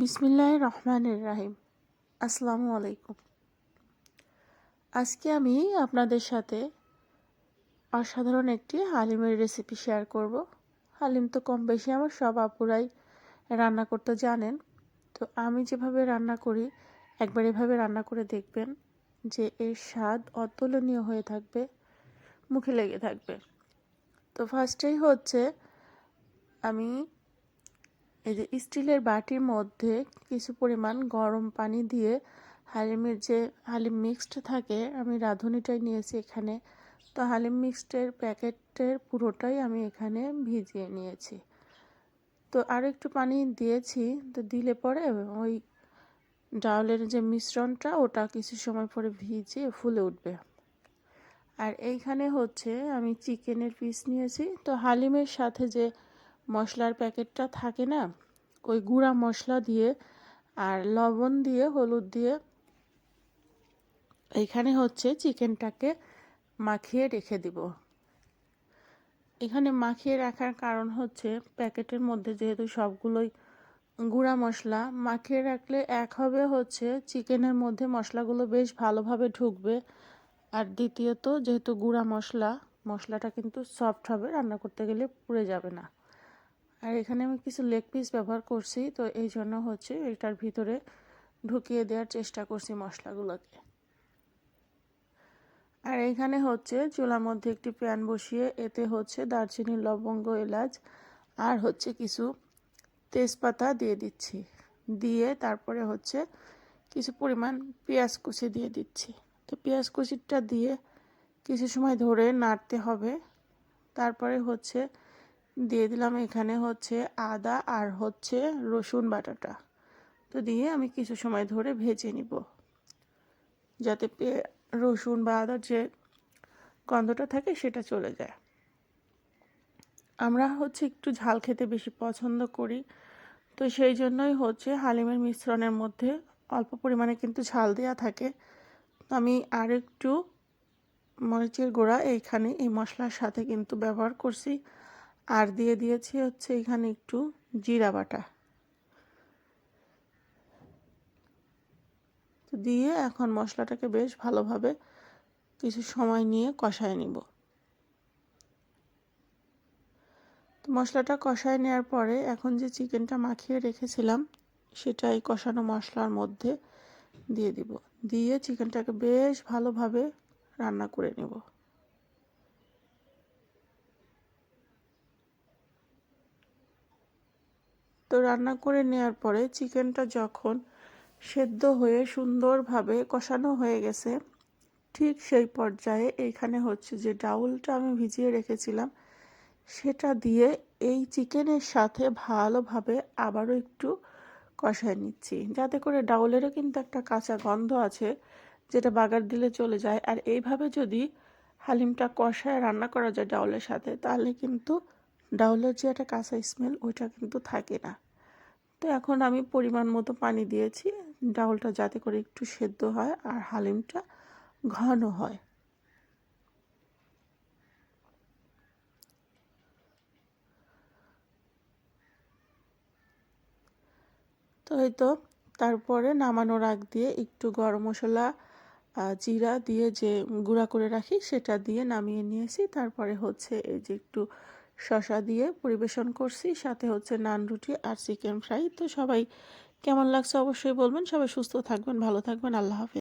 বিসমিল্লাহির রহমানির রহিম। আসসালামু আলাইকুম। আজকে আমি আপনাদের সাথে অসাধারণ একটি হালিমের রেসিপি শেয়ার করব। হালিম তো কম বেশি আমার সব আপুরাই রান্না করতে জানেন। তো আমি যেভাবে রান্না করি একবার এভাবে রান্না করে দেখবেন যে এর স্বাদ অতুলনীয় হয়ে থাকবে, মুখে লেগে থাকবে। তো ফার্স্টেই হচ্ছে আমি এই যে স্টিলের বাটির মধ্যে কিছু পরিমাণ গরম পানি দিয়ে হালিমের যে হালিম মিক্সড থাকে, আমি রাঁধুনিটাই নিয়েছি এখানে। তো হালিম মিক্সডের প্যাকেটের পুরোটাই আমি এখানে ভিজিয়ে নিয়েছি। তো আর একটু পানি দিয়েছি, তো দিলে পরে ওই ডাউলের যে মিশ্রণটা ওটা কিছু সময় পরে ভিজে ফুলে উঠবে। আর এইখানে হচ্ছে আমি চিকেনের পিস নিয়েছি। তো হালিমের সাথে যে মশলার প্যাকেটটা থাকে না, ওই গুঁড়া মশলা দিয়ে আর লবণ দিয়ে হলুদ দিয়ে এইখানে হচ্ছে চিকেনটাকে মাখিয়ে রেখে দিব। এখানে মাখিয়ে রাখার কারণ হচ্ছে প্যাকেটের মধ্যে যেহেতু সবগুলোই গুঁড়া মশলা, মাখিয়ে রাখলে এক হবে হচ্ছে চিকেনের মধ্যে মশলাগুলো বেশ ভালোভাবে ঢুকবে, আর দ্বিতীয়ত যেহেতু গুঁড়া মশলাটা কিন্তু সফট হবে, রান্না করতে গেলে পুড়ে যাবে না। আর এখানে আমি কিছু লেগ পিস ব্যবহার করছি, তো এই জন্য হচ্ছে এটার ভিতরে ঢুকিয়ে দেওয়ার চেষ্টা করছি মশলাগুলোকে। আর এইখানে হচ্ছে চুলার মধ্যে একটি প্যান বসিয়ে এতে হচ্ছে দারচিনি, লবঙ্গ, এলাচ আর হচ্ছে কিছু তেজপাতা দিয়ে দিচ্ছি। দিয়ে তারপরে হচ্ছে কিছু পরিমাণ পেঁয়াজ কুচি দিয়ে দিচ্ছি। তো পেঁয়াজ কুচিটা দিয়ে কিছু সময় ধরে নাড়তে হবে। তারপরে হচ্ছে দিয়ে দিলাম এখানে হচ্ছে আদা আর হচ্ছে রসুন বাটাটা। তো দিয়ে আমি কিছু সময় ধরে ভেজে নিব, যাতে রসুন বা আদার যে গন্ধটা থাকে সেটা চলে যায়। আমরা হচ্ছে একটু ঝাল খেতে বেশি পছন্দ করি, তো সেই জন্যই হচ্ছে হালিমের মিশ্রণের মধ্যে অল্প পরিমাণে কিন্তু ঝাল দেওয়া থাকে। আমি আর একটু মরিচের গুঁড়া এইখানে এই মশলার সাথে কিন্তু ব্যবহার করছি, আর দিয়ে দিয়েছি হচ্ছে এখানে একটু জিরা বাটা। তো দিয়ে এখন মশলাটাকে বেশ ভালোভাবে কিছু সময় নিয়ে কষায় নিব। তো মশলাটা কষায় নেওয়ার পরে এখন যে চিকেনটা মাখিয়ে রেখেছিলাম সেটা এই কষানো মশলার মধ্যে দিয়ে দিব। দিয়ে চিকেনটাকে বেশ ভালোভাবে রান্না করে নেব। তো রান্না করে নেওয়ার পরে চিকেনটা যখন সেদ্ধ হয়ে সুন্দরভাবে কষানো হয়ে গেছে, ঠিক সেই পর্যায়ে এইখানে হচ্ছে যে ডাউলটা আমি ভিজিয়ে রেখেছিলাম সেটা দিয়ে এই চিকেনের সাথে ভালোভাবে আবারও একটু কষায় নিচ্ছি, যাতে করে ডাউলেরও কিন্তু একটা কাঁচা গন্ধ আছে যেটা বাগার দিলে চলে যায়। আর এইভাবে যদি হালিমটা কষায় রান্না করা যায় ডাউলের সাথে, তাহলে কিন্তু ডাউলের যে একটা কাঁচা স্মেল ওইটা কিন্তু থাকে না। তো এখন আমি পরিমাণ মতো পানি দিয়েছি ডাউলটা যাতে করে একটু সেদ্ধ হয় আর হালিমটা ঘন হয়। তো এই তো তারপরে নামানোর আগ দিয়ে একটু গরম মশলা, জিরা দিয়ে যে গুঁড়া করে রাখি সেটা দিয়ে নামিয়ে নিয়েছি। তারপরে হচ্ছে এই যে একটু শসা দিয়ে পরিবেশন করছি, সাথে হচ্ছে নান রুটি আর চিকেন ফ্রাই। তো সবাই কেমন লাগছে অবশ্যই বলবেন। সবাই সুস্থ থাকবেন, ভালো থাকবেন। আল্লাহ হাফেজ।